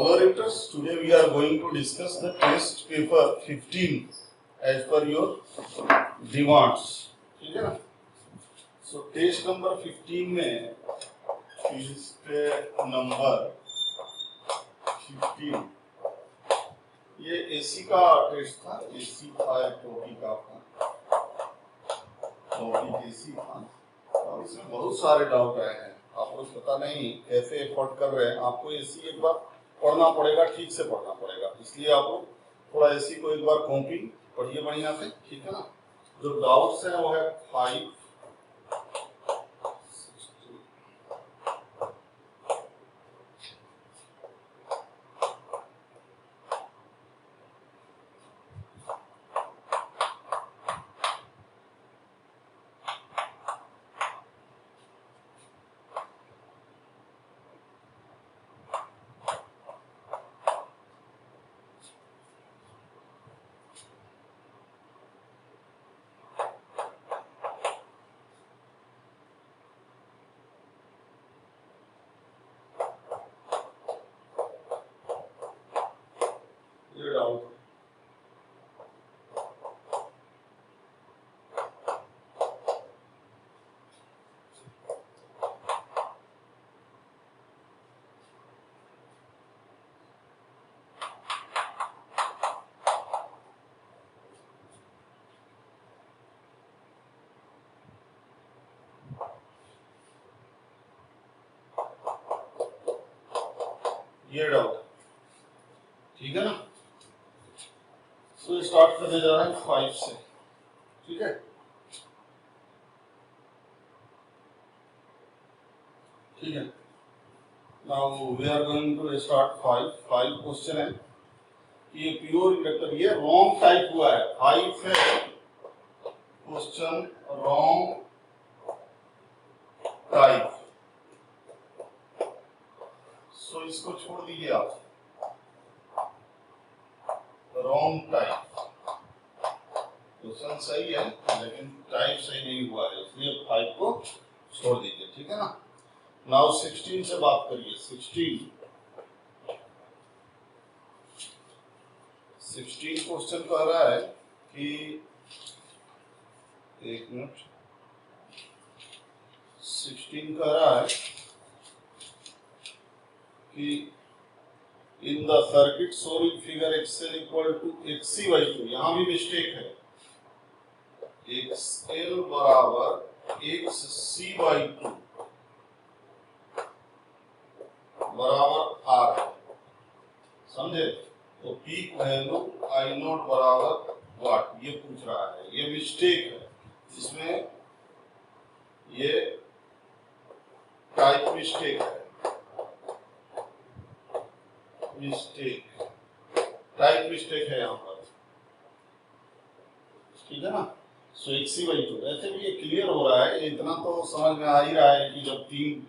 tolerators, today we are going to discuss the test paper 15 as per your demands. ठीक है ना? So test number 15 में इस पे नंबर 15 ये एसी का टेस्ट था, एसी था टॉपिक आपका, टॉपिक एसी था और इसमें बहुत सारे डाउट आए हैं। आपको पता नहीं कैसे एफर्ट कर रहे हैं, आपको एसी एक बार पढ़ना पड़ेगा, ठीक से पढ़ना पड़ेगा, इसलिए आपको थोड़ा एसी को एक बार कॉपी पढ़िए बढ़िया से, ठीक है ना। जो डाउट्स हैं वो है 5, ये डाउट ये डाउट, ठीक है ना। तो स्टार्ट करने जा रहे हैं 5 से, ठीक है। ठीक है, now we are going to start 5 question है कि ये प्योर इंडक्टर ये रॉन्ग टाइप हुआ है। 5 है क्वेश्चन रॉन्ग टाइप, सो इसको छोड़ दीजिए आप, रॉन्ग टाइप। क्वेश्चन सही है लेकिन टाइप सही नहीं हुआ है, इसलिए 5 को छोड़ दीजिए, ठीक है ना। नाउ 16 से बात करिए। 16 क्वेश्चन कह रहा है कि एक मिनट, 16 कह रहा है कि in the circuit shown in figure XL equal to XC by 2, यहां भी मिस्टेक है, एक्सएल बराबर एक्ससी बाई 2 बराबर आर है, समझे। तो पीक वैल्यू आई नॉट बराबर व्हाट ये पूछ रहा है, ये मिस्टेक है, इसमें ये टाइप मिस्टेक है, मिस्टेक टाइप मिस्टेक है यहाँ पर, ठीक है ना। सो एक्सी बाई 2 ऐसे भी ये क्लियर हो रहा है, इतना तो समझ में आ ही रहा है कि जब 3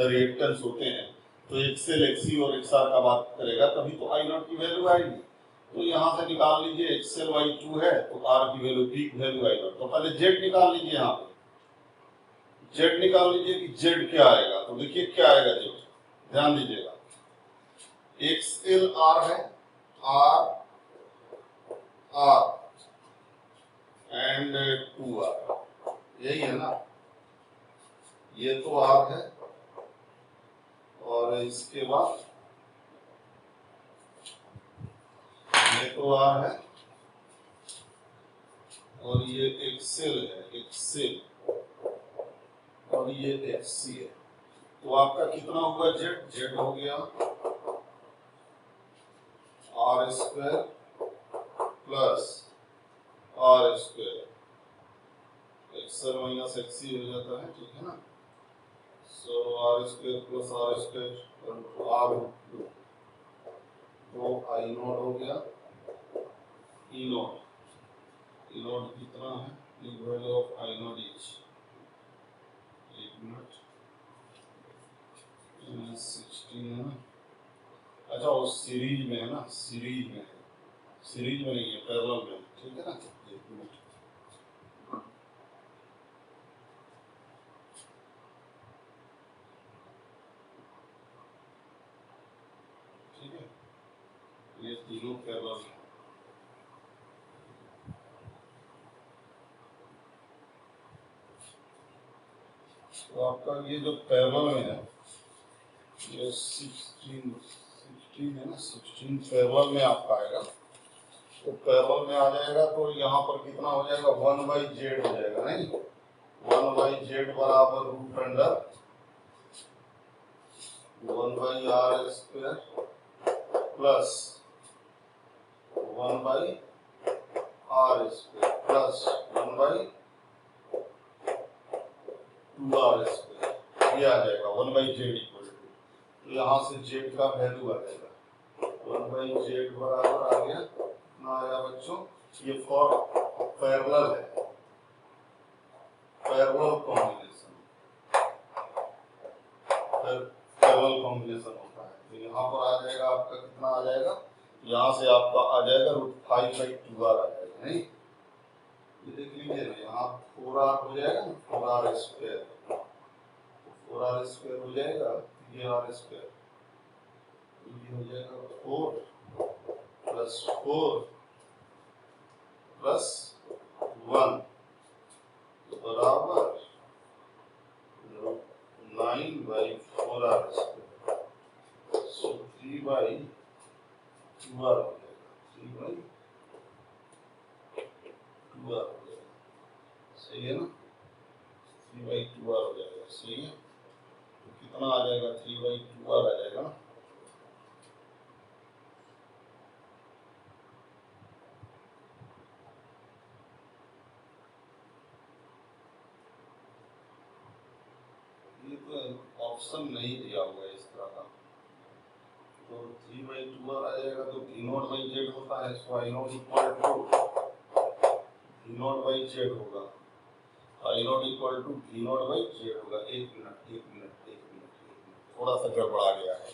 रिएक्टेंस होते हैं तो एक्सएल एक्सी और एक्सआर का बात करेगा तभी तो आई नॉट की वैल्यू आएगी। तो यहाँ से निकाल लीजिए एक्सएल बाई 2 है तो आर की value peak value I not, तो पहले जेड निकाल लीजिए, यहाँ पे जेड निकाल लीजिए कि जेड क्या आएगा। तो देखिए क्या आएगा जेड, ध्यान दीजिएगा, एक्सएल आर है, आर आर एंड 2R, यही है ना, ये तो R है और इसके बाद ये तो R है और ये एक्सेल है, एक्सेल और ये एक्सी है। तो आपका कितना होगा जेड, जेड हो गया R square plus R square, XL minus XC हो जाता है, ठीक है ना। So R square plus R square R, तो आई नॉट हो गया, ई नॉट, ई नॉट कितना है, value of I not is, एक मिनट, 16 है ना, अच्छा वो सीरीज में है ना, सीरीज में है, सीरीज में नहीं है, पैरेलल में, ठीक है ना। एक मिनट, ठीक है, ये तीनों पैरेलल। तो आपका ये जो पैरेलल में है, ये 16 है ना, 16 पैरेलल में आपका आएगा। तो पैरेलल में आ जाएगा तो यहाँ पर कितना हो जाएगा, 1/z हो जाएगा, नहीं 1/z बराबर root under 1/r² plus 1/r² plus 1/2r²। ये आ जाएगा 1/z इक्वल टू, तो यहाँ से z का वैल्यू आ जाएगा 1/z बराबर आ गया, कितना आया बच्चों, ये फॉर पैरेलल है, पैरेलल कॉम्बिनेशन, पैरेलल कॉम्बिनेशन होता है। तो यहाँ पर आ जाएगा आपका, कितना आ जाएगा, यहाँ से आपका आ जाएगा √5/2r आ जाएगा, नहीं ये देख लीजिए ना, यहाँ 4r हो जाएगा ना, 4r², 4r² हो जाएगा, ये r², ये हो जाएगा 4 + 4 + 1 बराबर 9/4r², सो 3/2r हो जाएगा, 3/2r हो जाएगा, सही है ना, 3/2r हो जाएगा, सही है। तो कितना आ जाएगा, 3/2r आ जाएगा ना। ये तो ऑप्शन नहीं दिया हुआ है इस तरह का, तो 3/2r आ जाएगा, तो v0/z होता है, सो I0 इक्वल टू v0/z होगा, I0 इक्वल टू v0/z होगा। एक मिनट, थोड़ा सा गड़बड़ा गया है,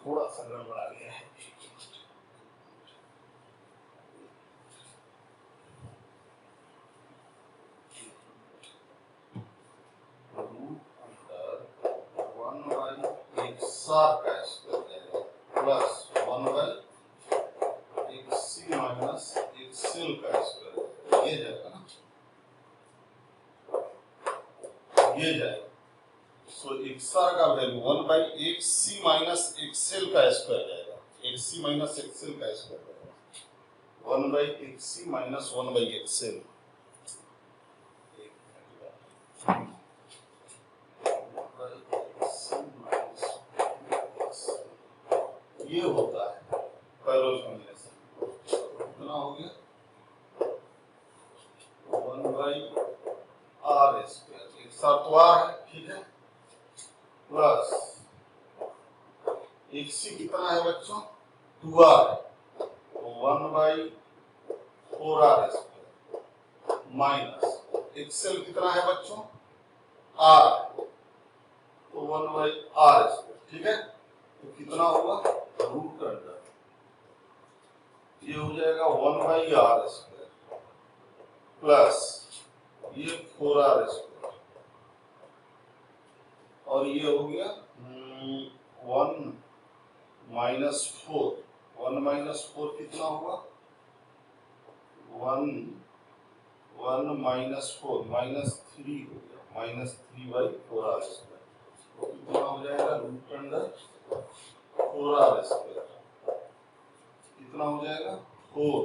थोड़ा सा गड़बड़ा गया है। √1/x² प्लस 1/xc-xl², ये जाएगा ना, ये जाएगा। सो xr का वैल्यू 1/xc-xl² जाएगा, xc-xl² जाएगा, 1/xc-1/xl। ये होता है पैरेलल कॉम्बिनेशन। कितना हो गया, 1/r², एक साथ तो r है, ठीक है, प्लस xc कितना है बच्चों, 2r है, तो 1/4r² माइनस xl कितना है बच्चों, r, तो 1/r², ठीक है। तो कितना होगा, रूट अंडर, ये हो जाएगा 1/r² प्लस ये 4r² और ये हो गया 1 - 4, 1 - 4 कितना होगा, 1 - 4 -3 हो गया, -3/4r², तो कितना हो जाएगा, रूट अंडर 4r², कितना हो जाएगा, 4,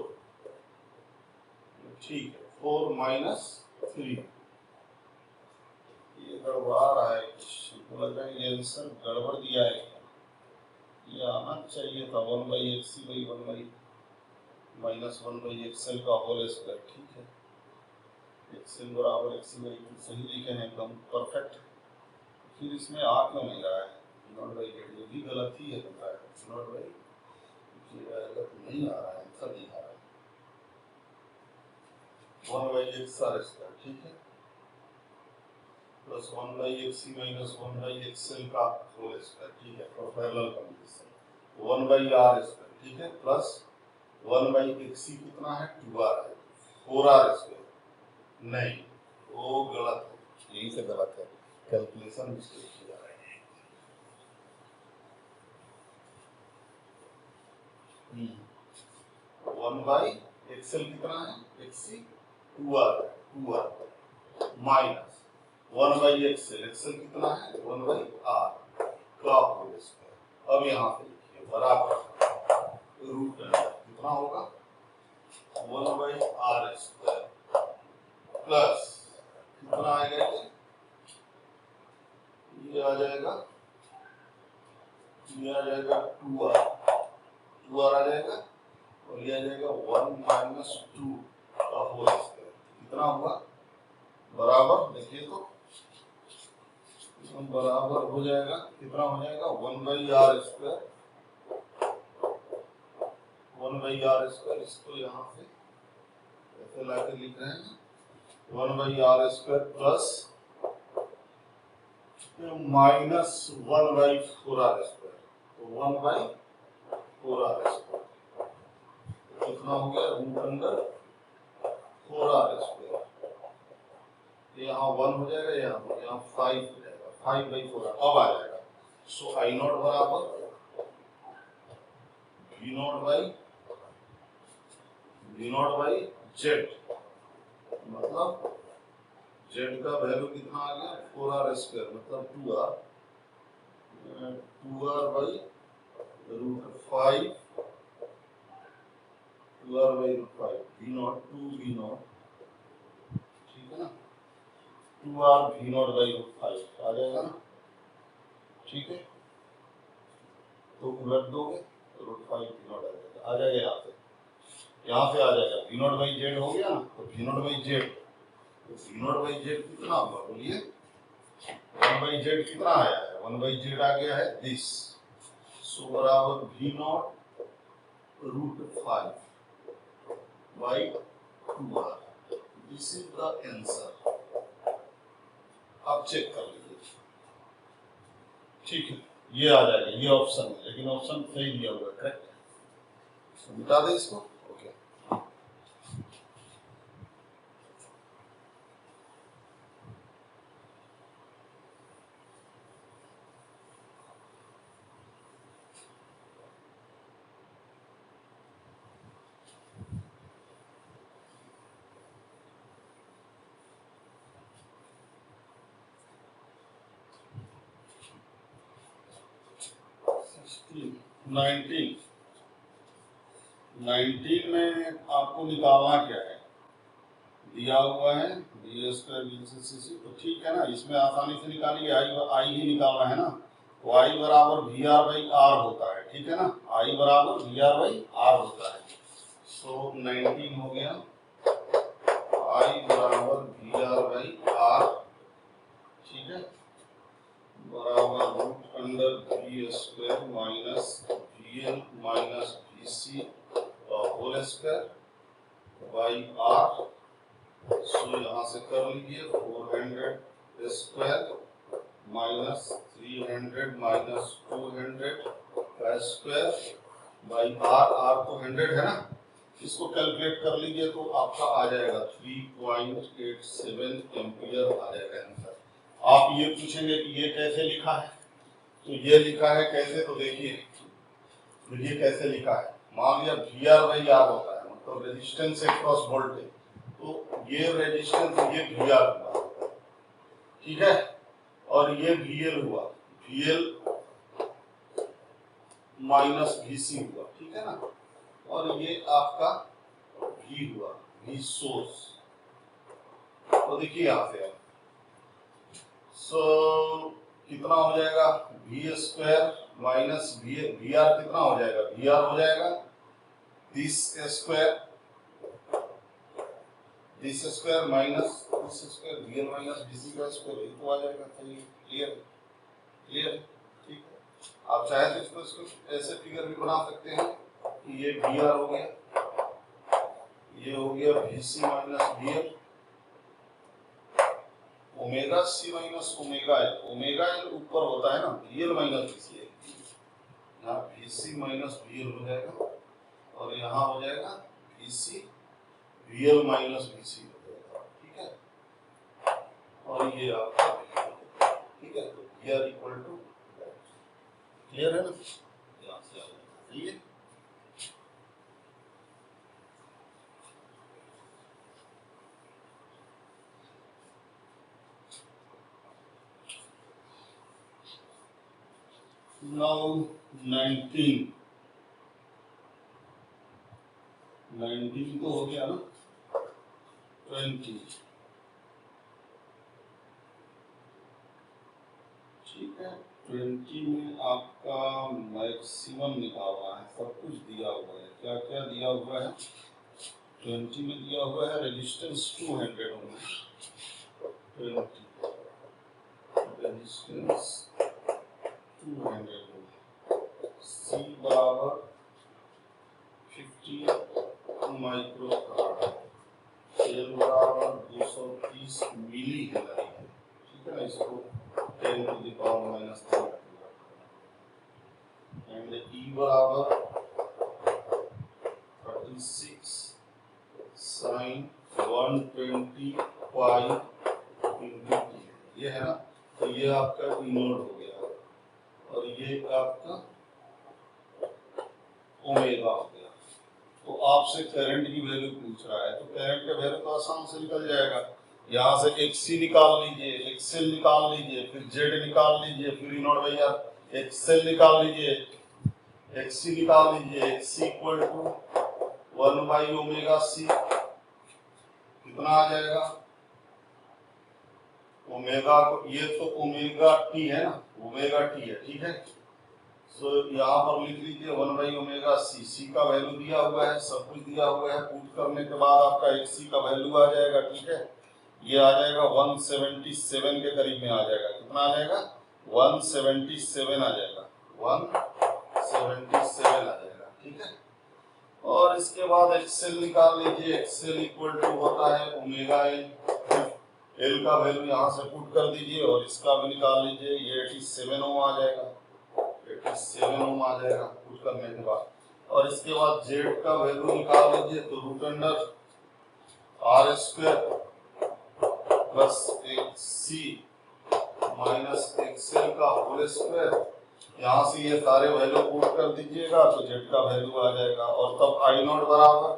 ठीक है, 4 - 3। ये गड़बड़ा रहा है, कुछ लग रहा है ये आंसर गड़बड़ दिया है, ये आना चाहिए था 1/xc/1 -1/xl का होल स्क्वायर, ठीक है, xl बराबर xc/2 सही लिखे हैं, एकदम परफेक्ट। फिर इसमें आ क्यों नहीं रहा है, v0/z, ये भी गलत ही है, पता है, v0/z नहीं आ रहा है, आंसर नहीं आ रहा है, 1/xr², ठीक है, प्लस 1/xc-1/xl का होल स्क्वायर, ठीक है, फॉर पैरेलल कॉम्बिनेशन, 1/r², ठीक है, प्लस 1/xc कितना है, 2r है, 4r², नहीं वो गलत है, यही से गलत है, कैलकुलेशन मिस्टेक किया है। 1 बाई एक्सएल कितना है, XC 2r minus 1 by XL, XL कितना है 1 बाई आर का होल स्क्वायर। अब यहाँ पे लिखिए बराबर रूट कितना होगा 1 बाई आर स्क्वायर प्लस कितना आएगा, ये आ जाएगा 2r आ जाएगा और ये आ जाएगा 1 माइनस 2 का होल स्क्वायर। कितना हुआ बराबर, देखिए तो बराबर हो जाएगा, कितना हो जाएगा 1 by R square, 1 by R square. इसको यहाँ से ऐसे लाके लिख रहे हैं 1 by R square plus minus 1 by 4 R square, तो 1 बाई 4 आर स्क्वायर कितना हो गया रूट अंडर 4 आर स्क्वायर। यहाँ 1 हो जाएगा, यहाँ 5 हो जाएगा, 5 बाई 4 अब आ जाएगा। सो आई नॉट बराबर वी नॉट बाई जेड, मतलब जेड का वैल्यू कितना आ गया 4 आर स्क्वायर मतलब 2r by root 5 2r by root 5 V naught 2 V naught, ठीक है ना, 2r V naught by root 5 आ जाएगा ना, ठीक है। तो उलट दोगे रूट 5 वी नॉट आ जाएगा यहाँ से आ जाएगा वी नॉट बाई जेड हो गया ना, तो वी नॉट बाई जेड, तो वी नॉट बाई जेड कितना होगा बोलिए, 1 बाई जेड कितना आया है 1 बाई जेड आ गया है दिस, सो बराबर V naught root 5 by 2r, this is the answer. आप चेक कर लीजिए, ठीक है, ये आ जाएगा, ये ऑप्शन है, लेकिन ऑप्शन सही दिया हुआ है, करेक्ट। मिटा दे इसको, ओके। 19 में आपको निकालना क्या है, दिया हुआ है बी स्क्वायर बी सी सी, तो ठीक है ना, इसमें आसानी से निकालिए, आई ही निकालना है ना, तो आई बराबर वी आर बाई आर होता है, ठीक है ना, आई बराबर वी आर बाई आर होता है। सो 19 हो गया आई बराबर वी आर बाई आर, ठीक है, बराबर root under V square minus V L minus V C whole square by R. So यहाँ से कर लीजिए 400 स्क्वायर माइनस 300 माइनस 200 का स्क्वायर बाई आर, आर तो 100 है ना, इसको कैलकुलेट कर लीजिए तो आपका आ जाएगा 3.87 एम्पियर आ जाएगा आंसर। आप ये पूछेंगे कि ये कैसे लिखा है, तो ये लिखा है कैसे, तो देखिए तो ये कैसे लिखा है, मान लिया वी आर बाई आर होता है, मतलब रेजिस्टेंस अक्रॉस वोल्टेज, तो ये रेजिस्टेंस ये वी आर हुआ, ठीक है, और ये वी एल हुआ, वी एल माइनस वी सी हुआ, ठीक है ना, और ये आपका वी हुआ, वी सोर्स। तो देखिए यहाँ से आप सो कितना हो जाएगा V square minus V R कितना हो जाएगा, वी आर हो जाएगा this square minus this square V L minus V C का स्क्वायर, ये तो आ जाएगा, सही, क्लियर, ठीक है। आप चाहे तो इसको ऐसे फिगर भी बना सकते हैं कि ये वी आर हो गया, ये हो गया V C minus V L, omega C minus omega L ऊपर होता है ना, V L minus V C, यहाँ V C minus V L हो जाएगा और यहाँ हो जाएगा V C V L minus V C हो जाएगा, ठीक है, और ये आपका ठीक है, तो V R equal to, clear है ना, यहाँ से आ जाएगा, सही है। नाउ 19 तो हो गया ना, 20, ठीक है। 20 में आपका मैक्सिमम निकालना है, सब कुछ दिया हुआ है, क्या क्या दिया हुआ है। 20 में दिया हुआ है रेजिस्टेंस 200 ओम, 20 रेजिस्टेंस 200 ओम, सी बराबर 50 माइक्रोफारड, एल बराबर 230 मिली हेनरी है, ठीक है ना। इसको 10 टू द पावर -3 एंड ई बराबर 36 साइन 125 इंटू टी, ये है ना। तो ये आपका इनोड हो गया और ये आपका ओमेगा हो गया। तो आपसे करंट की वैल्यू पूछ रहा है, तो करंट का वैल्यू तो आसान से निकल जाएगा। यहाँ से एक्सी निकाल लीजिए, एक्सएल निकाल लीजिए, फिर जेड निकाल लीजिए, फिर इनोड भैया एक्सएल निकाल लीजिए, एक्सी निकाल लीजिए, एक्सी इक्वल टू 1/ओमेगा सी, कितना आ जाएगा ओमेगा को, ये तो ओमेगा टी है ना, ओमेगा टी है, ठीक है। सो यहाँ पर लिख लीजिए 1/ओमेगा सी, सी का वैल्यू दिया हुआ है, सब कुछ दिया हुआ है, पुट करने के बाद आपका एक सी का वैल्यू आ जाएगा, ठीक है। ये आ जाएगा 177 के करीब में आ जाएगा, कितना आ जाएगा 177 आ जाएगा, 177 आ जाएगा, ठीक है। और इसके बाद एक्सएल निकाल लीजिए, एक्सएल इक्वल टू होता है ओमेगा एल, एल का वैल्यू यहाँ से पुट कर दीजिए और इसका भी निकाल लीजिए, ये 87 ओम आ जाएगा, 87 ओम आ जाएगा पुट करने के बाद। और इसके बाद जेड का वैल्यू निकाल लीजिए, तो root under R square plus XC minus XL का होल स्क्वायर, यहाँ से ये सारे वैल्यू पुट कर दीजिएगा तो जेड का वैल्यू आ जाएगा। और तब आई नॉट बराबर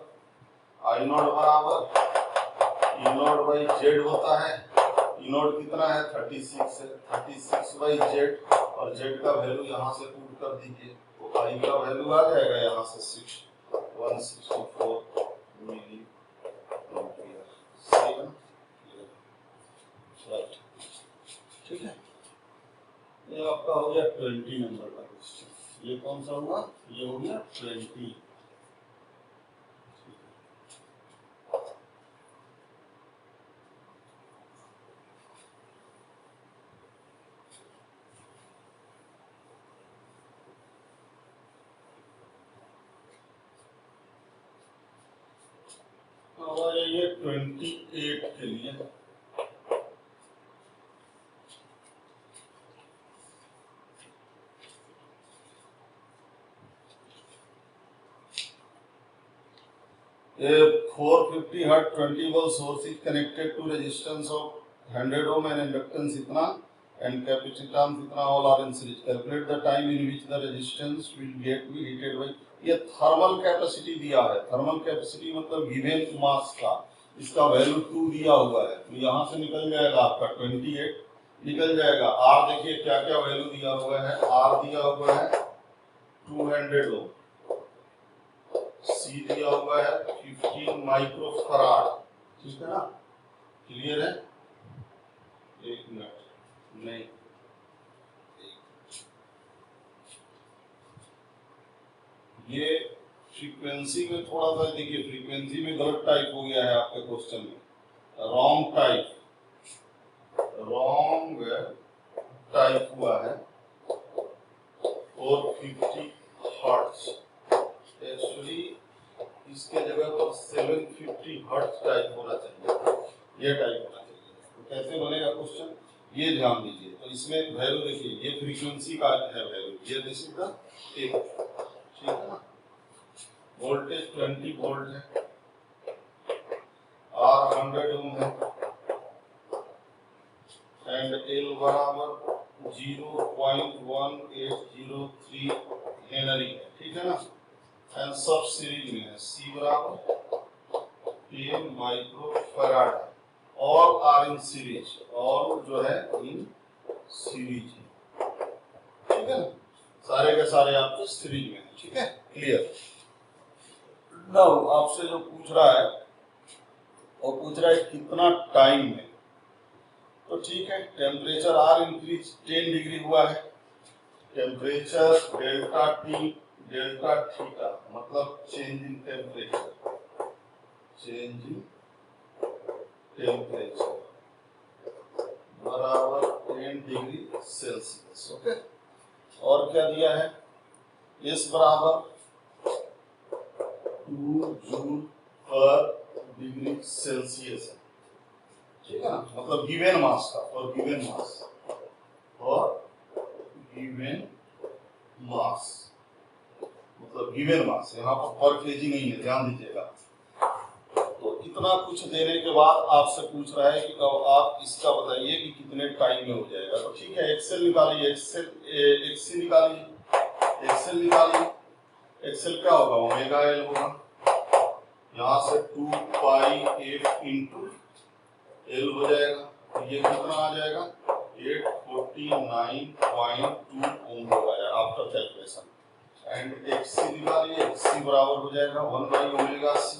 ई नॉट बाई जेड होता है, ई नॉट कितना है 36 है, 36 बाई जेड, और जेड का वैल्यू यहाँ से पुट कर दीजिए, तो आई का वैल्यू आ जाएगा यहाँ से 164 मिली एम्पियर, सही है, राइट, ठीक है। ये आपका हो गया 20 नंबर का क्वेश्चन। ये कौन सा हुआ, ये हो गया 20। और ये 28 के लिए a 450 Hz 20 volt source is connected to resistance of 100 ohm and inductance इतना and capacitance इतना, all are in series. Calculate the time in which the resistance will get be heated by, ये थर्मल कैपेसिटी दिया है, thermal capacity मतलब given mass का, इसका value 2 दिया हुआ है, तो यहाँ से निकल जाएगा आपका 28 निकल जाएगा। आर देखिए क्या क्या वैल्यू दिया हुआ है, आर दिया हुआ है 200 ओम, सी दिया हुआ है 15 माइक्रोफराड, ठीक है ना, क्लियर है। एक मिनट, नहीं ये फ्रीक्वेंसी में थोड़ा सा देखिए, फ्रीक्वेंसी में गलत टाइप हो गया है आपके क्वेश्चन में, रॉन्ग टाइप हुआ है, 450 हर्ट्ज, एक्चुअली इसके जगह पर 750 हर्ट्ज टाइप होना चाहिए, ये टाइप होना चाहिए। तो कैसे बनेगा क्वेश्चन, ये ध्यान दीजिए। तो इसमें वैल्यू देखिए, ये फ्रीक्वेंसी का है वैल्यू, ये दिस इज द टेक, ठीक है ना। वोल्टेज 20 वोल्ट है, आर 100 ओम है एंड एल बराबर 0.1803 हेनरी है, ठीक है ना। एंड सब सीरीज में है, सी बराबर 10 microfarad, all are in series, all जो है इन सीरीज है, ठीक है ना। सारे के सारे आपके सीरीज में है, ठीक है, क्लियर। नाउ आपसे जो पूछ रहा है वो पूछ रहा है कितना टाइम है, तो ठीक है, टेम्परेचर आर इंक्रीज 10 डिग्री हुआ है, temperature delta T delta theta मतलब change in temperature, change in temperature बराबर 10 डिग्री सेल्सियस, ओके। और क्या दिया है, इस बराबर 2 जूल पर डिग्री सेल्सियस है, ठीक है ना, मतलब गिवन मास का, और गिवन मास और गिवन मास मतलब गिवन मास, यहाँ पर पर केजी नहीं है, ध्यान दीजिएगा। तो इतना कुछ देने के बाद आपसे पूछ रहा है कि आप इसका बताइए कि कितने टाइम में हो जाएगा, तो ठीक है, एक्सेल निकालिए, एक्सेल निकालिए, एक्सेल निकालिए, एक्सेल क्या होगा, ओमेगा एल होगा, यहाँ से 2 पाई एफ इंटू एल हो जाएगा, तो ये कितना आ जाएगा 849.2 ओम होगा आफ्टर कैलकुलेशन। एंड एक्सी निकालिए, एक्सी बराबर हो जाएगा 1 बाई ओमेगा सी,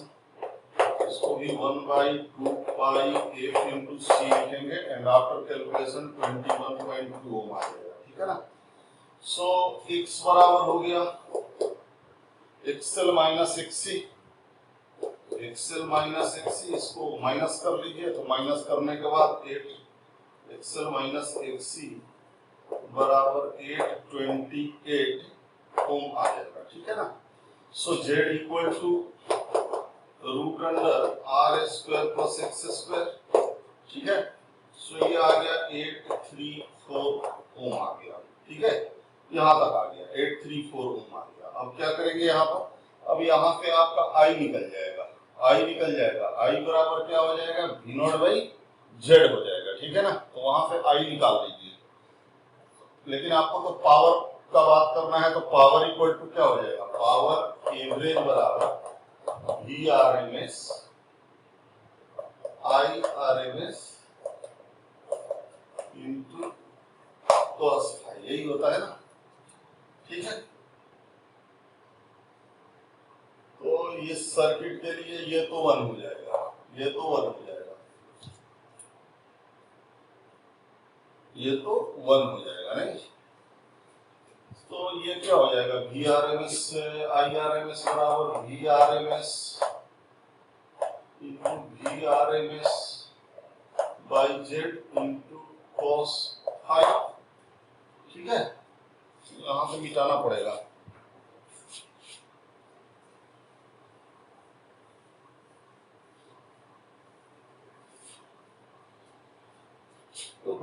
इसको भी 1 by 2 pi F into C लिखेंगे, एंड आफ्टर कैलकुलेशन 21.2 ओम आ जाएगा, ठीक है ना। सो एक्स बराबर हो गया XL minus XC, XL minus XC, इसको माइनस कर लीजिए, तो माइनस करने के बाद 8 एक्सएल माइनस एक्सी बराबर 828 ओम आ जाएगा, ठीक है ना। So Z equal to root under R square plus X square, ठीक है। सो ये आ गया 834 ओम आ गया, ठीक है, यहाँ तक आ गया 834 ओम आ गया। अब क्या करेंगे यहाँ पर, अब यहाँ पे आपका आई निकल जाएगा, आई निकल जाएगा, आई बराबर क्या हो जाएगा वी नॉट बाई जेड हो जाएगा, ठीक है ना, तो वहां पे आई निकाल दीजिए। लेकिन आपको तो पावर का बात करना है, तो पावर इक्वल टू क्या हो जाएगा, पावर एवरेज बराबर V R M S I R M S into cos phi, यही होता है ना, ठीक है। तो ये सर्किट के लिए ये तो 1 हो जाएगा, ये तो 1 हो जाएगा, ये तो 1 हो जाएगा, नहीं तो ये क्या हो जाएगा V R M S I R M S बराबर V R M S into V R M S by Z into cos phi, ठीक है। यहाँ से मिटाना पड़ेगा, तो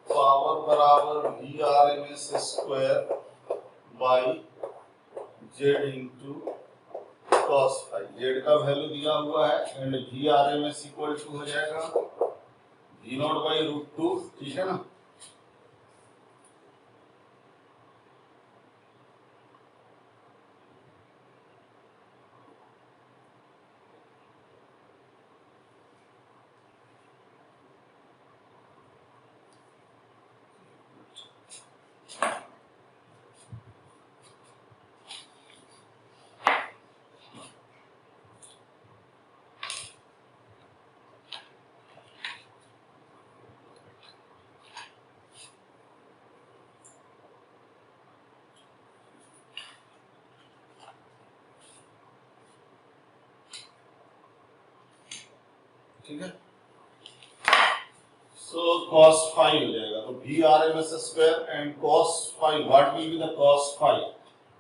पावर बराबर V R M S square by Z into cos phi, Z का वैल्यू दिया हुआ है, and V R M S equal to हो जाएगा वी नॉट बाई रूट 2, ठीक है ना। ठीक है, सो cos फाई हो जाएगा, तो V R M S square and cos phi, what will be the cos phi,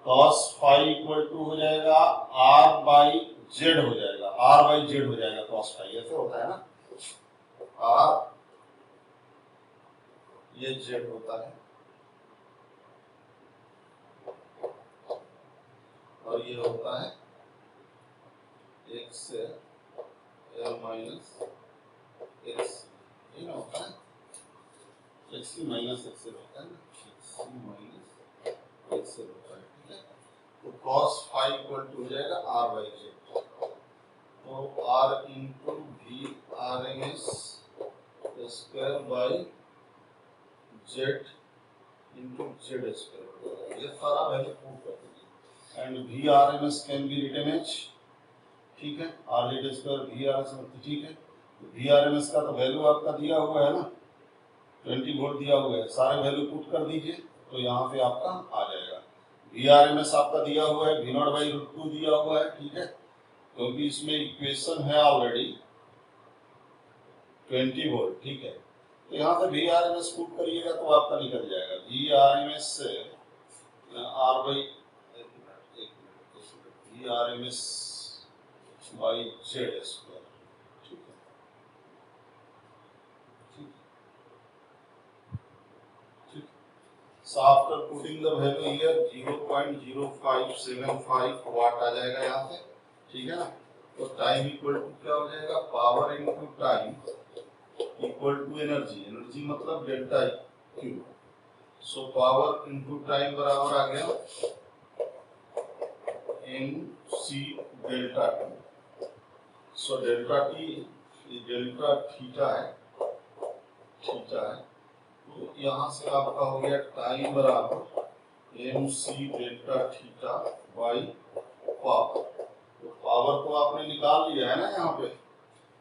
cos phi equal to हो जाएगा r बाई जेड हो जाएगा, r बाई जेड हो जाएगा cos फाई, ऐसे होता है ना, r ये जेड होता है और ये होता है x l माइनस x, ये ना होता है x माइनस x होता है ना, x माइनस x होता है, ठीक है। तो cos फाई इक्वल टू हो जाएगा r बाई जेड, तो r into V R M S square by Z into Z square, ये सारा वैल्यू पुट कर दीजिए and VRMS can be written as, ठीक है, R स्क्वायर VRMS, ठीक है। VRMS का तो वैल्यू आपका दिया हुआ है ना, 20 वोल्ट दिया हुआ है, सारे वैल्यू पुट कर दीजिए तो यहाँ पे आपका आ जाएगा। VRMS आपका दिया हुआ है V0/√2 दिया हुआ है, ठीक है, क्योंकि इसमें इक्वेशन है ऑलरेडी 20 वोल्ट, ठीक है। तो यहाँ से VRMS पुट करिएगा तो आपका निकल जाएगा VRMS से VRMS बाई Z स्क्वायर, ठीक है, ठीक ठीक। So after putting the value here 0.0575 वाट आ जाएगा यहाँ पे, ठीक है ना। तो टाइम इक्वल टू क्या हो जाएगा, power into time equal to energy, energy मतलब delta Q. So power into time बराबर आ गया MC delta T. So delta T delta theta है, थीटा है, तो यहाँ से आपका हो गया टाइम बराबर MC delta theta by power. तो पावर को आपने निकाल लिया है ना यहाँ पे,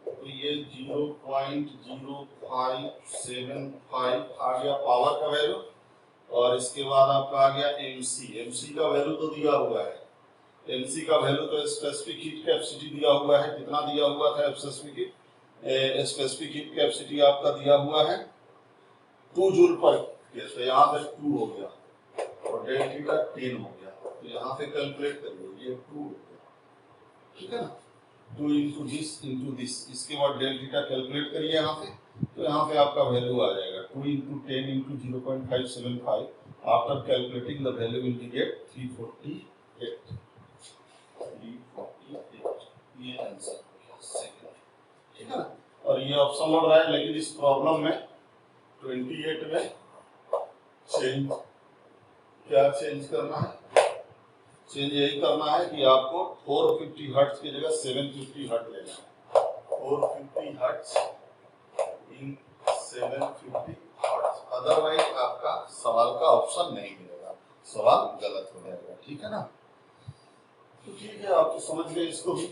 तो ये 0.0575 आ गया पावर का वैल्यू, और इसके बाद आपका आ गया MC का वैल्यू तो दिया हुआ है, MC का वैल्यू तो स्पेसिफिक हीट कैपेसिटी दिया हुआ है, कितना दिया हुआ था स्पेसिफिक हीट कैपेसिटी आपका दिया हुआ है 2 जूल पर केस, तो यहाँ पे 2 हो गया और डेल थीटा 10 हो गया, तो यहाँ पे कैलकुलेट करिए ये 2 हो गया, ठीक है ना, 2 इंटू दिस, इसके बाद डेल थीटा कैलकुलेट करिए यहाँ पे, तो यहाँ पे आपका वैल्यू आ जाएगा 2 into 10 into 0.575, after calculating the value will be get 348, ये आंसर सेकंड, ठीक है ना। और ये ऑप्शन लग रहा है, लेकिन इस प्रॉब्लम में 28 में चेंज, क्या चेंज करना है, चेंज यही करना है कि आपको 450 हर्ट्ज की जगह 750 हर्ट्ज लेना है, 450 हर्ट्ज इन 750 हर्ट्ज, अदरवाइज आपका सवाल का ऑप्शन नहीं मिलेगा, सवाल गलत हो जाएगा, ठीक है ना। तो ठीक है, आप तो समझ गए इसको भी।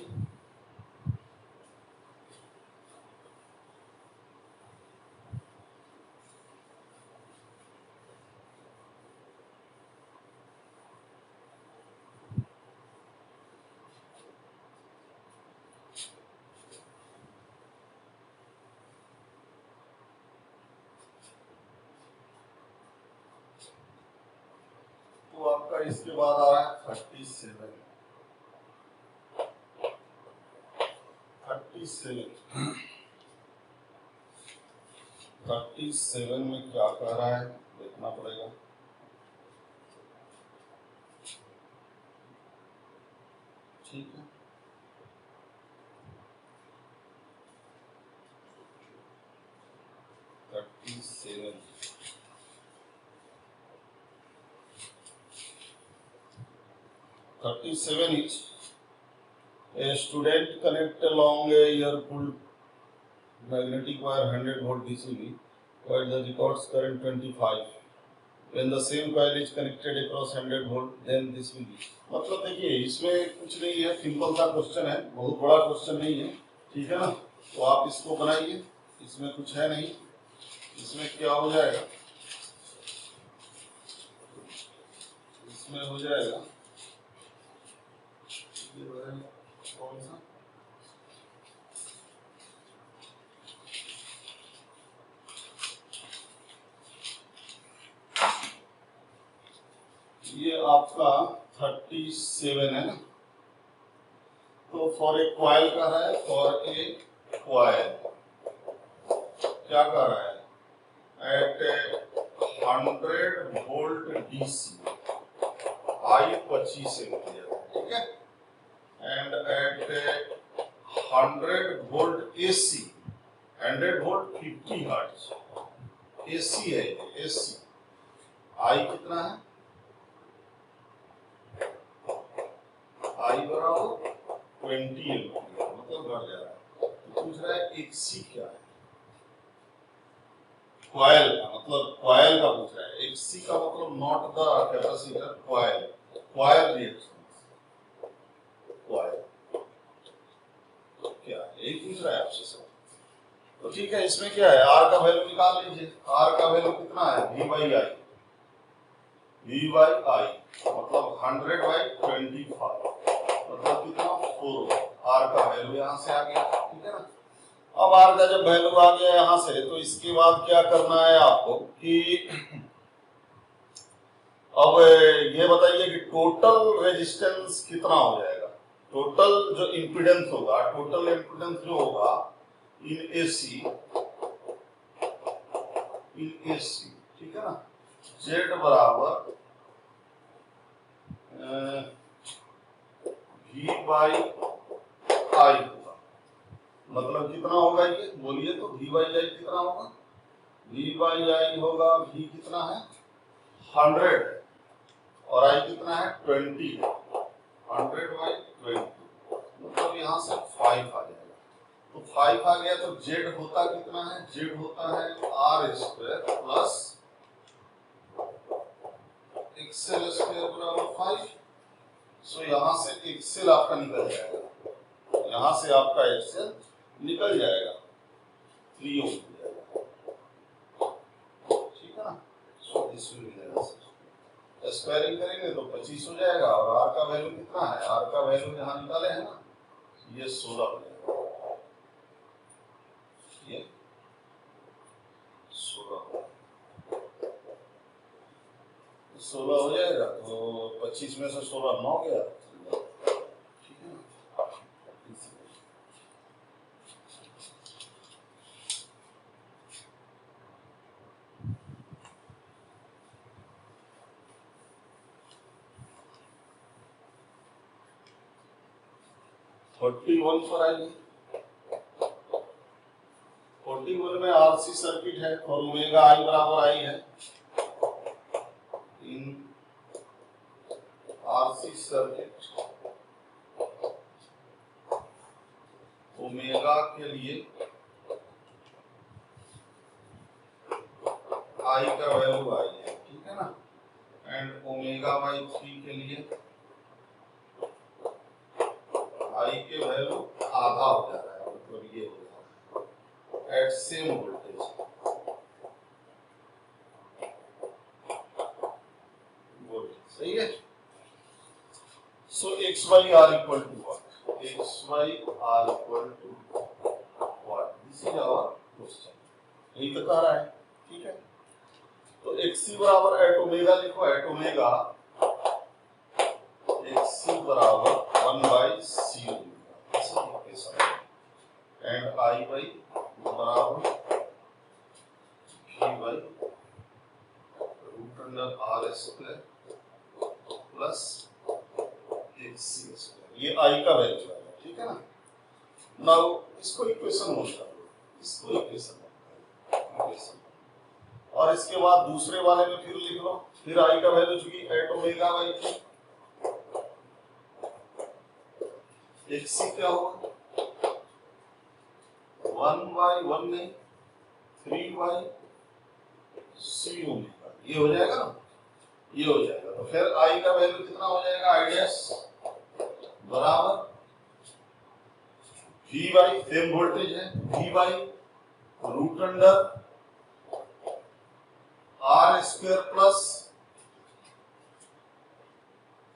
तो आपका इसके बाद आ रहा है 37 में क्या कह रहा है देखना पड़ेगा, ठीक है। Thirty seven is a student connect along a air-cooled magnetic wire 100 volt DCB while the records current 25. When the same coil is connected across 100 volt, then this will be. मतलब देखिए इसमें कुछ नहीं है, सिंपल सा क्वेश्चन है, बहुत बड़ा क्वेश्चन नहीं है, ठीक है ना। तो आप इसको बनाइए, इसमें कुछ है नहीं, इसमें क्या हो जाएगा, इसमें हो जाएगा कौन सा, ये आपका 37 है ना। तो फॉर ए कॉइल कर रहा है, फॉर ए कॉइल क्या कर रहा है, at 100 volt DC I 25 ampere, ठीक है, and at 100 volt AC 100 volt 50 hertz, AC है, एसी आई कितना है, आई बराबर 20 एम्पियर, मतलब बढ़ जा रहा है। तो पूछ रहा है एक्सी क्या है, कॉइल का मतलब कॉइल का पूछ रहा है, XC का मतलब not the capacitor, coil, coil reaction, coil क्या यही पूछ रहा है आपसे सब। तो ठीक है, इसमें क्या है, R का वैल्यू निकाल लीजिए। R का वैल्यू कितना है, V by I, V by I मतलब 100 बाई 25 मतलब कितना 4। R का वैल्यू यहाँ से आ गया, ठीक है ना। अब R का जब वैल्यू आ गया यहाँ से, तो इसके बाद क्या करना है आपको कि अब ये बताइए कि टोटल रेजिस्टेंस कितना हो जाएगा। टोटल जो इम्पीडेंस होगा, टोटल इम्पीडेंस जो होगा इन AC, ठीक है ना, Z बराबर V बाई आई होगा। मतलब कितना होगा ये बोलिए तो, V बाई आई कितना होगा, V बाई आई होगा, V कितना है 100 और I कितना है 20, 100 बाई 20 मतलब यहाँ से 5 आ जाएगा। तो 5 आ गया तो Z होता कितना है, Z होता है R square plus XL square बराबर 5। सो यहाँ से XL आपका निकल जाएगा, यहाँ से आपका XL निकल जाएगा, 3 ओम हो जाएगा, ठीक है ना। सो दिस विल मिलेगा, स्क्वायरिंग करेंगे तो 25 हो जाएगा। और R का वैल्यू कितना है, R का वैल्यू यहाँ निकाले हैं ना, ये 16 हो जाएगा, ये 16 हो जाएगा। तो 25 में से 16 9 गया, ठीक है ना। 41 पर आइए। 41 में RC सर्किट है और ओमेगा I बराबर I है। इन RC सर्किट ओमेगा के लिए I का वैल्यू I है, ठीक है ना। एंड ओमेगा बाई 3 के लिए I के वैल्यू आधा हो जा रहा है, मतलब ये हो जा रहा है एट सेम वोल्टेज, सही है। So x by R equal to what, x by R equal to what, this is our question, यही बता रहा है, ठीक है। तो xc बराबर एट ओमेगा लिखो, एट ओमेगा xc बराबर 1 by c omega, and I by बराबर v by root under r square plus XC square, ये I का वैल्यू है, ठीक है ना। नाउ इसको इक्वेशन नोट कर लो, इसको इक्वेशन और इसके बाद दूसरे वाले में फिर लिख लो, फिर I का वैल्यू चूंकि एट ओमेगा बाई 3, XC क्या होगा 1 बाई 1 नहीं 3 बाई c ओमेगा, ये हो जाएगा ना, ये हो जाएगा। तो फिर I का वैल्यू कितना हो जाएगा, I डैश बराबर V बाई, सेम वोल्टेज है, V by root under R square plus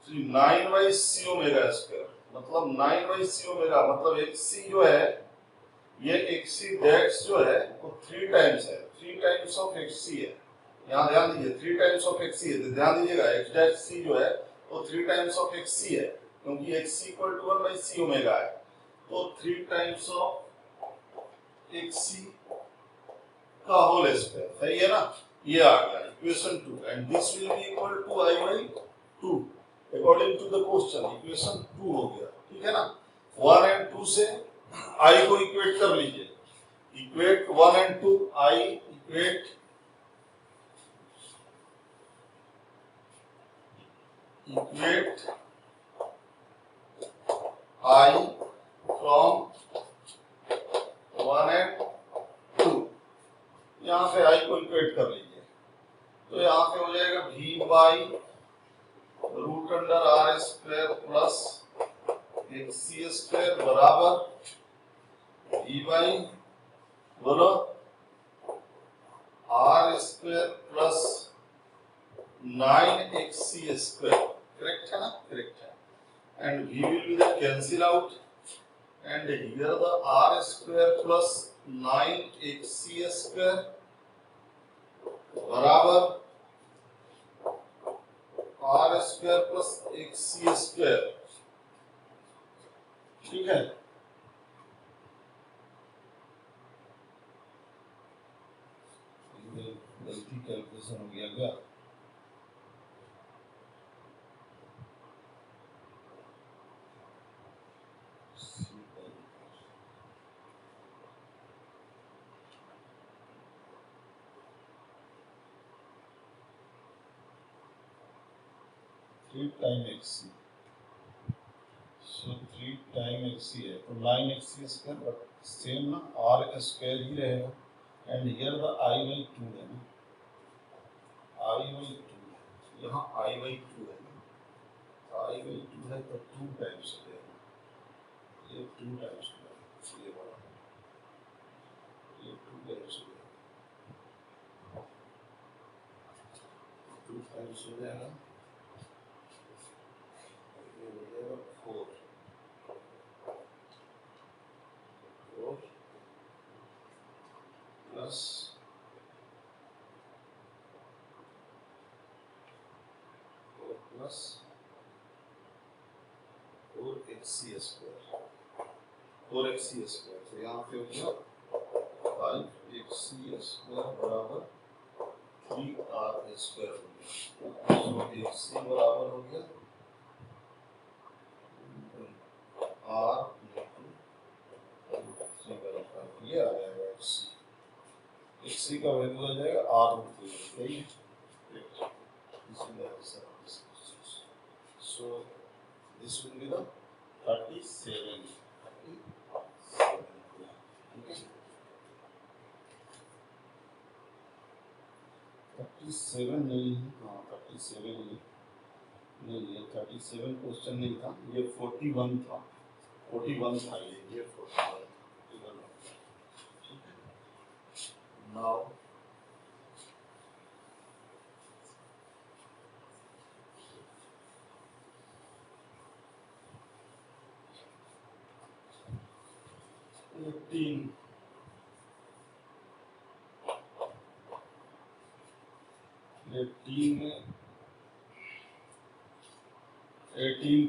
9 by c omega square, मतलब 9 बाई c ओमेगा, मतलब XC जो है ये XC डैश जो है वो 3 टाइम्स है, 3 टाइम्स ऑफ XC है। यहाँ ध्यान दीजिए 3 टाइम्स ऑफ XC है, तो ध्यान दीजिएगा x डैश c जो है वो 3 टाइम्स ऑफ XC है, क्योंकि XC equal to 1 by c omega है। तो 3 टाइम्स ऑफ XC का होल स्क्वायर, सही है ना, ये आ गया equation 2, and this will be equal to I by 2 according to the question, equation 2 हो गया, ठीक है ना। 1 एंड 2 से I को इक्वेट कर लीजिए, equate 1 and 2, I equate I from 1 and 2, यहाँ से I को इक्वेट एक्सी स्क्वायर बराबर ई बाई बोलो R square plus 9xc square, correct है ना? करेक्ट है। And v will be the cancel out and here the r square plus 9xc square बराबर r square plus xc square, ठीक है? गलती calculation हो गया क्या? थ्री टाइम एक्सी, सो 3 टाइम एक्सी है तो 9xc स्क्वायर, बट सेम ना आर स्क्वायर ही रहेगा and here the I by 2 है ना, आई बाई 2 यहाँ आई बाई 2 है ना, आई बाई 2 है तो 2 टाइम्स हो जाएगा, ये 2 टाइम्स हो जाएगा, ये वाला ये 2 टाइम्स हो जाएगा, 2 टाइम्स हो जाएगा, ये हो जाएगा 4 plus 4xc square, 4xc square, तो यहाँ पे हो गया 5xc स्क्वायर बराबर 3r स्क्वायर हो गया, तो xc बराबर हो गया r इंटू 3 बराबर, ये आ जाएगा xc का वैल्यू आ जाएगा r इंटू 3, सही है? So this will be the 37, 37 नहीं है, हाँ 37 नहीं है, 37 क्वेश्चन नहीं था, ये 41 था, 41 था, ये 41 नाउ तीन 18,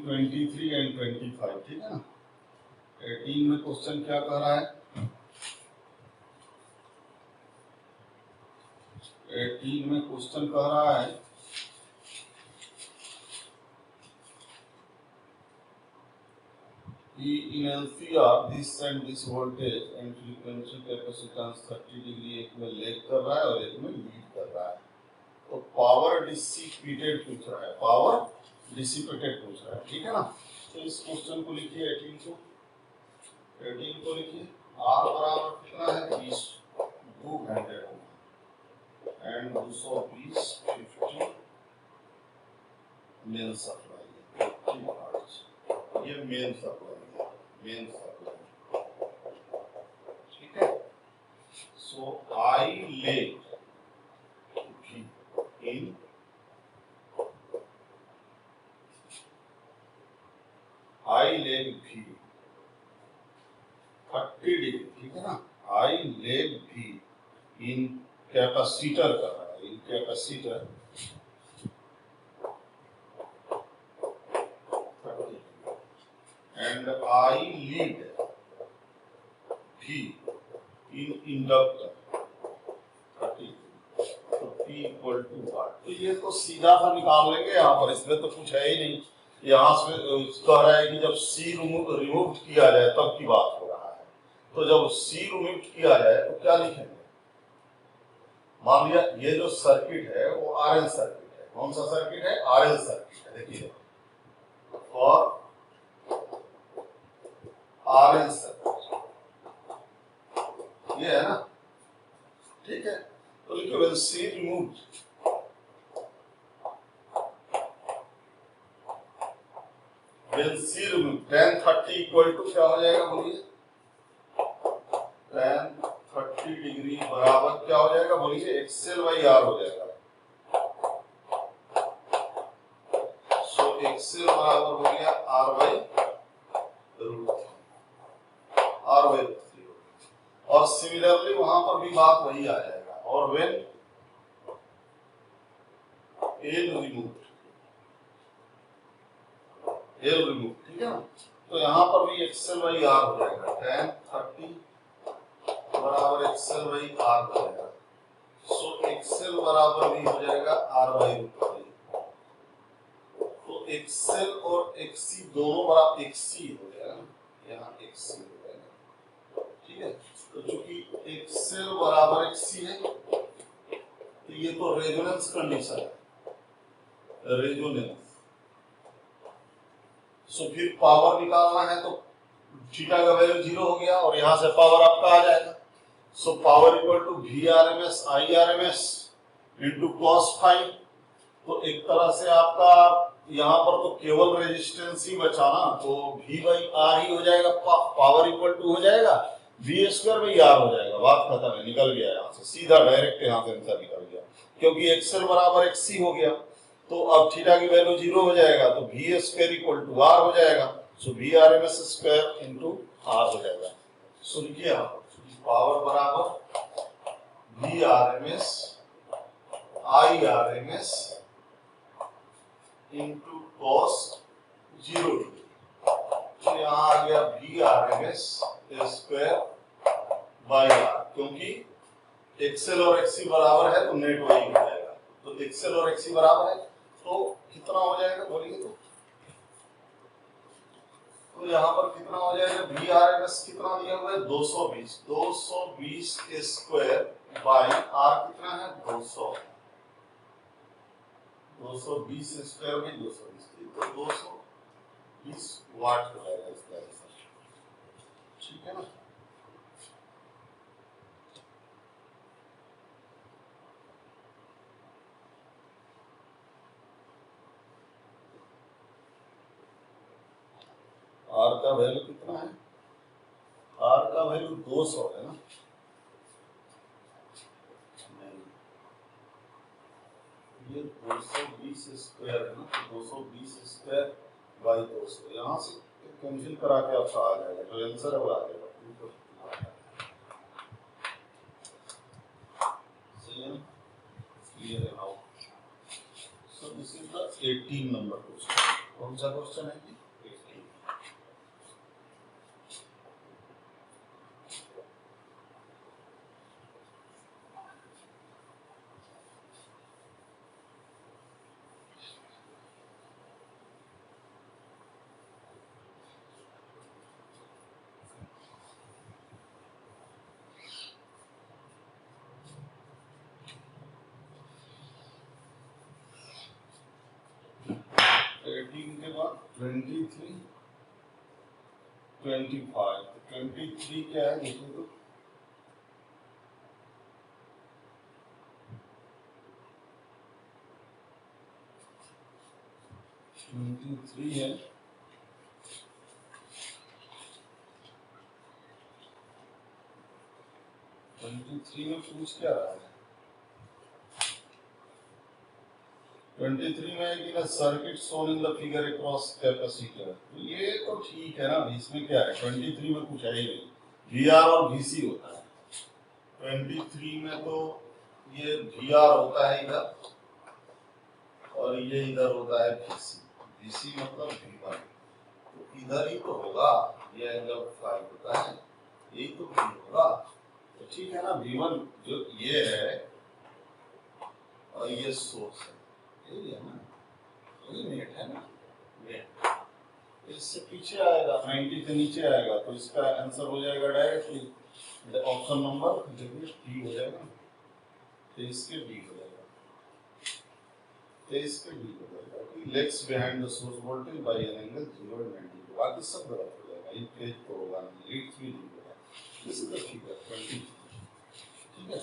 23 एंड 25, ठीक है ना? 18 में क्वेश्चन क्या कह रहा है? 18 में क्वेश्चन कह रहा है कि in LCR this and this voltage and frequency capacitance 30 degree एक में लेग कर रहा है और एक में लीड कर रहा है, तो पावर डिसिपेटेड पूछ रहा है, पावर डिसिपेटेड पूछ रहा है, ठीक है ना? तो इस क्वेश्चन को लिखिए, 18 को लिखिए, R बराबर कितना है 20, 200 एंड 220 50 मेन सप्लाई, 50 वाट्स, ये मेन सप्लाई है, मेन सप्लाई, ठीक है? सो आई लेग इन आई लेग भी 30 डिग्री, ठीक है ना? आई लेग भी इन कैपेसिटर का है, इन कैपेसिटर 30 एंड आई लीड भी इन इंडक्टर 30, तो P इक्वल टू वाट, तो ये तो सीधा सा निकाल लेंगे यहाँ पर, इसमें तो कुछ है ही नहीं, यहाँ से कह रहा है कि जब C रिमूव किया जाए तब की बात हो रहा है, तो जब C रिमूव किया जाए तो क्या लिखेंगे? मान लिया ये जो सर्किट है वो आरएल सर्किट है, कौन सा सर्किट है? आरएल सर्किट है, देखिए और आरएल सर्किट ये है ना, ठीक है? तो लिखिए when C removed, when C C remove tan 30 equal to क्या हो जाएगा बोलिए, tan 30 डिग्री बराबर क्या हो जाएगा बोलिए, एक्सएल बाई आर हो जाएगा। सो एक्सएल बराबर हो गया आर बाई रूट 3। और सिमिलरली वहां पर भी बात वही आ जाएगा। और व्हेन एल रिमूव, ठीक है ना, तो यहाँ पर भी एक्सएल बाई आर हो जाएगा, tan 30 बराबर एक्सएल बाई आर हो जाएगा। सो एक्सएल बराबर भी हो जाएगा आर बाई रूट 3। तो एक्सएल और एक्सी दोनों बराबर एक्सी हो जाएगा, यहाँ एक्सी हो जाएगा, ठीक है। तो चूंकि एक्सएल बराबर एक्सी है तो ये तो रेजोनेंस कंडीशन है, रेजोनेंस। सो फिर पावर निकालना है तो थीटा का वैल्यू 0 हो गया और यहां से पावर आपका आ जाएगा। So power equal to V R M S I R M S into cos five. तो एक तरह से आपका यहाँ पर तो केवल रेजिस्टेंस ही बचा ना, तो वी बाई आर ही हो जाएगा, पावर इक्वल टू हो जाएगा वी स्क्वायर बाई आर हो जाएगा। बात खत्म है, निकल गया यहाँ से सीधा डायरेक्ट, यहाँ से आंसर निकल गया क्योंकि एक्सएल बराबर एक्सी हो गया। तो अब थीटा की वैल्यू 0 हो जाएगा तो V square equal to R हो जाएगा। So V R M S square into R हो जाएगा। सो लिखिए पावर बराबर V R M S I R M S into cos 0 degree. तो यहाँ आ गया V R M S square by R, क्योंकि एक्सएल और एक्सी बराबर है तो नेट वही हो जाएगा। तो एक्सएल और एक्सी बराबर है तो कितना हो जाएगा बोलिए, तो यहाँ पर कितना हो जाएगा, वी आर एम एस कितना दिया हुआ है 220 स्क्वायर बाई आर कितना है 220 स्क्वायर में 220, तो 220 वाट हो जाएगा इसका आंसर, ठीक है ना। आर का वैल्यू कितना है, आर का वैल्यू 200 है ना, ये 220 स्क्वायर है ना, 220 स्क्वायर बाई 200, यहाँ से कैंसिल करा के आपका आ जाएगा, तो आंसर अब आ जाएगा। सही है ना, क्लियर है now. So this is the 18 number question. कौन सा क्वेश्चन है? के बाद 23, 25, 23 क्या है देखिए तो, है 23 में पूछ क्या रहा है, 23 में कि ना circuit shown in the figure across capacitor. तो ये तो ठीक है ना, इसमें क्या है 23 में कुछ है ही नहीं, वीआर और वीसी होता है 23 में, तो ये वीआर होता है इधर और ये इधर होता है वीसी, वीसी मतलब V1, तो इधर ही तो होगा, ये एंगल फाई होता है, यही तो V होगा, तो ठीक है ना। V1 जो ये है और ये सोर्स है, यही है ना, यही नेट है ना, नेट इससे पीछे आएगा 90 से नीचे आएगा, तो इसका आंसर हो जाएगा डायरेक्टली ऑप्शन नंबर डी हो जाएगा, तो इसके डी हो जाएगा, तो इसके डी हो जाएगा। Legs behind the source voltage bye an angle 0 and 90, बाकी सब गलत हो जाएगा, इन पेज तो होगा नहीं, लीड्स भी नहीं होगा। दिस इज द फिगर 20, ठीक है।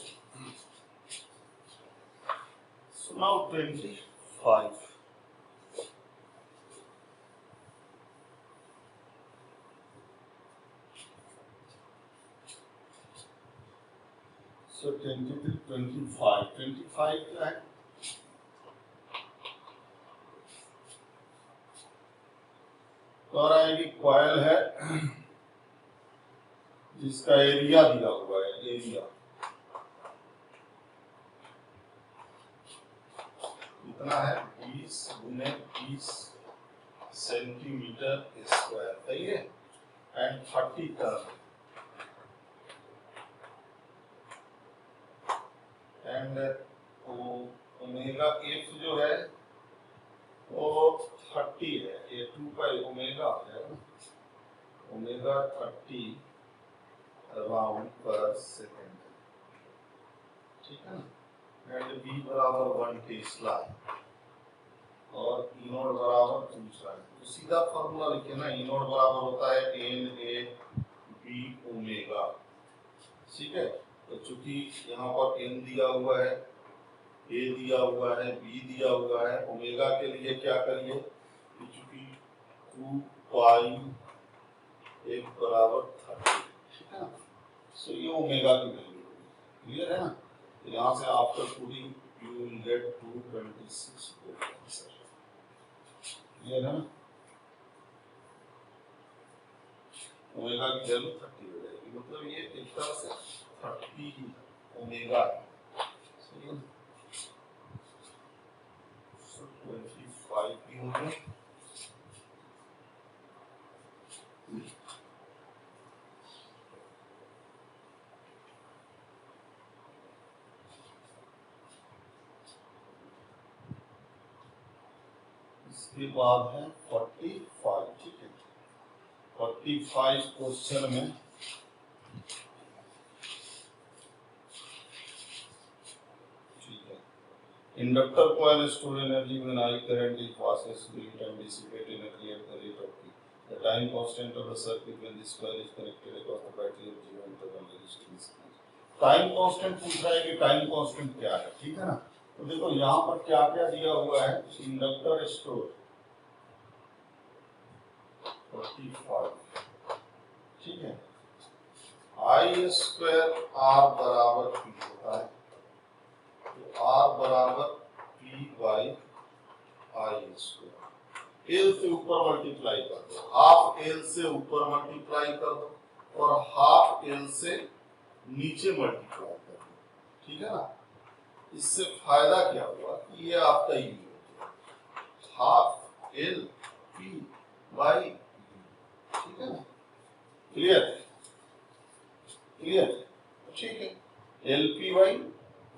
सो नाउ 25, So 23, 25, 25 क्या है? तो रहा है कि कॉइल है जिसका एरिया दिया हुआ है, एरिया कितना है 20 गुने 20 सेंटीमीटर स्क्वायर, सही है, and 30 turn and omega F जो है वो 30 है, ये 2 पाई ओमेगा है, ओमेगा 30 राउंड पर सेकेंड, ठीक है ना, एंड बी बराबर 1 टेस्ला और ई नोट बराबर दूसरा है, तो सीधा फॉर्मूला लिखे ना, ई नोट बराबर होता है एन ए बी ओमेगा, ठीक है। तो चूंकि यहाँ पर एन दिया हुआ है, ए दिया हुआ है, बी दिया हुआ है, ओमेगा के लिए क्या करिए, चूंकि 2 पाई एक बराबर 30, ठीक है ना, सो ये ओमेगा की वैल्यू क्लियर है ना। तो यहाँ से after putting you will get 226 volt answer, clear है ना। ओमेगा की वैल्यू 30 हो जाएगी, मतलब ये एक तरह से 30 ही ओमेगा है, सही है। 25 की हो गया, इसके बाद है 45, ठीक है। 45 क्वेश्चन में inductor coil store energy when I current is passes through it and dissipate energy at the rate of t. The time constant of the circuit when this coil is connected across the battery of G1 thermal resistance. Time constant पूछ रहा है कि time constant क्या है, ठीक है ना। तो देखो यहाँ पर क्या क्या दिया हुआ है, इंडक्टर स्टोर 45, ठीक है, आई स्क्वायर आर बराबर पी होता है, तो आर बराबर P by I square, L से ऊपर मल्टीप्लाई कर दो, हाफ एल से ऊपर मल्टीप्लाई कर दो और हाफ एल से नीचे मल्टीप्लाई कर दो, ठीक है ना। इससे फायदा क्या हुआ कि ये आपका यू हो गया, हाफ एल पी बाई, ठीक है ना, क्लियर क्लियर, ठीक है। एल पी बाई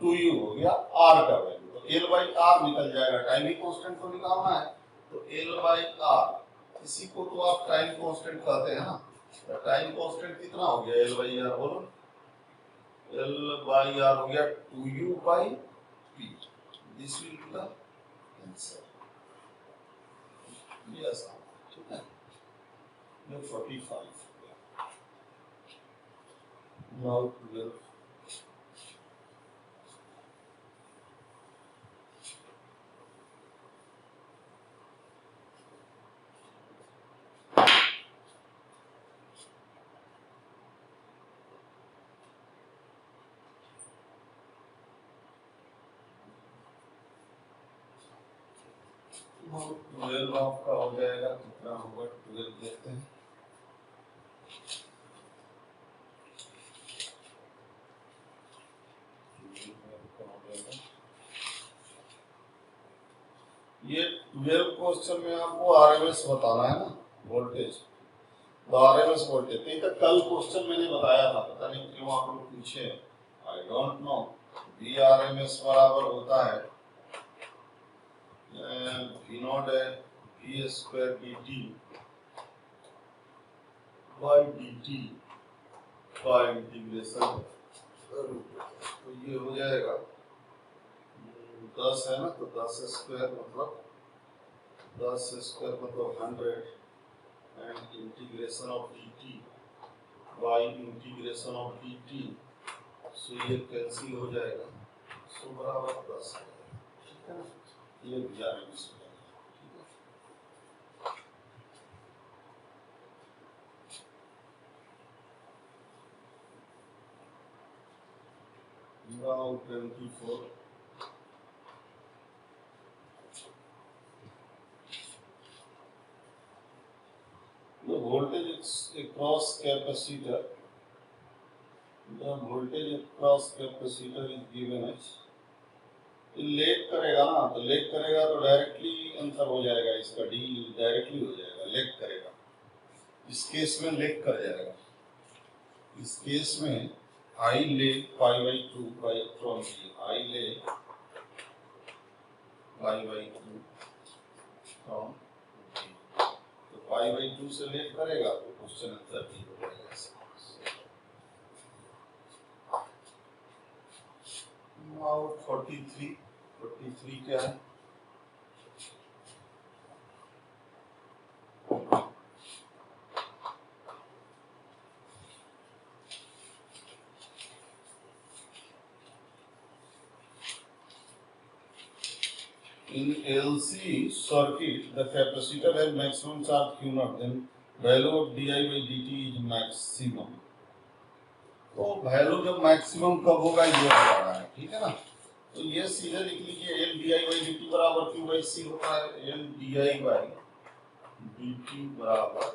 2u हो गया आर का वैल्यू, तो एल बाई आर निकल जाएगा, टाइम कांस्टेंट को निकालना है, तो एल बाई आर, इसी को तो आप टाइम कांस्टेंट कहते हैं ना। तो टाइम कांस्टेंट कितना हो गया एल बाई आर, बोलो, एल बाई आर हो गया 2u by p, this will be the answer, yes, ठीक है। ये 45 नाउ 12, ट्वेल्व आपका हो जाएगा, कितना होगा 12 देखते हैं। ये 12 क्वेश्चन में आपको आरएमएस बताना है ना, वोल्टेज, तो आरएमएस वोल्टेज, नहीं तो कल क्वेश्चन मैंने बताया था, पता नहीं क्यों आप लोग पूछे, I don't know. V RMS बराबर होता है वी नॉट है V square D T by D T by integration, तो ये हो जाएगा 10 है ना, तो 10 स्क्वायर मतलब 100 and integration of dt by integration of dt, सो ये कैंसिल हो जाएगा, सो बराबर 10 है, ठीक है ना, ये भी जाएगा, ठीक है। Now 24. The voltage across capacitor. The voltage across capacitor is given as. Leg करेगा ना, तो लेग करेगा तो डायरेक्टली आंसर हो जाएगा इसका, डी डायरेक्टली हो जाएगा, लेग करेगा। इस केस में लेग कर जाएगा। इस केस में I lag pi by 2 by from D, I lag pi by 2 from D, तो पाई बाई 2 से लेग करेगा तो क्वेश्चन आंसर डी हो जाएगा। नाउ 43 क्या है? In LC circuit, the capacitor has maximum charge Q naught, then value of di by dt is maximum. तो value जब मैक्सिमम कब होगा ये बता रहा है, ठीक है ना? तो ये सीधे लिख लीजिए, L D I by D T बराबर क्यू बाई सी होता है, L D I by D T बराबर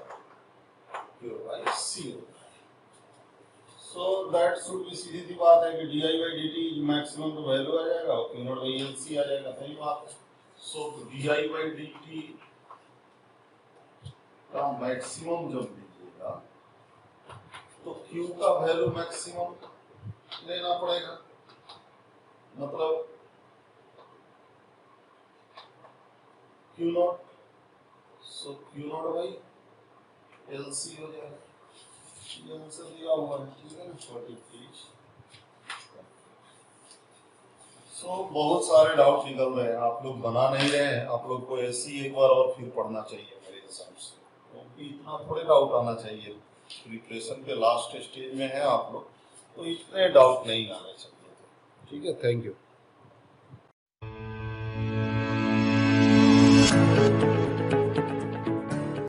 क्यू बाई सी होता है। सो दैट शुड बी, सीधी सी बात है कि D I by D T maximum तो वैल्यू आ जाएगा और Q naught by L C आ जाएगा, सही बात है। सो D I by D T का मैक्सिमम जब लीजिएगा तो Q का वैल्यू मैक्सिमम लेना पड़ेगा, मतलब Q naught, so Q naught by L C हो जाएगा। ये आंसर दिया हुआ है, ठीक है ना? 43। सो बहुत सारे डाउट निकल रहे हैं, आप लोग बना नहीं रहे हैं, आप लोग को ऐसी एक बार और फिर पढ़ना चाहिए मेरे हिसाब से, क्योंकि इतना थोड़े डाउट आना चाहिए। प्रिपरेशन के लास्ट स्टेज में है आप लोग, तो इतने डाउट नहीं आने चाहिए, ठीक है? Thank you.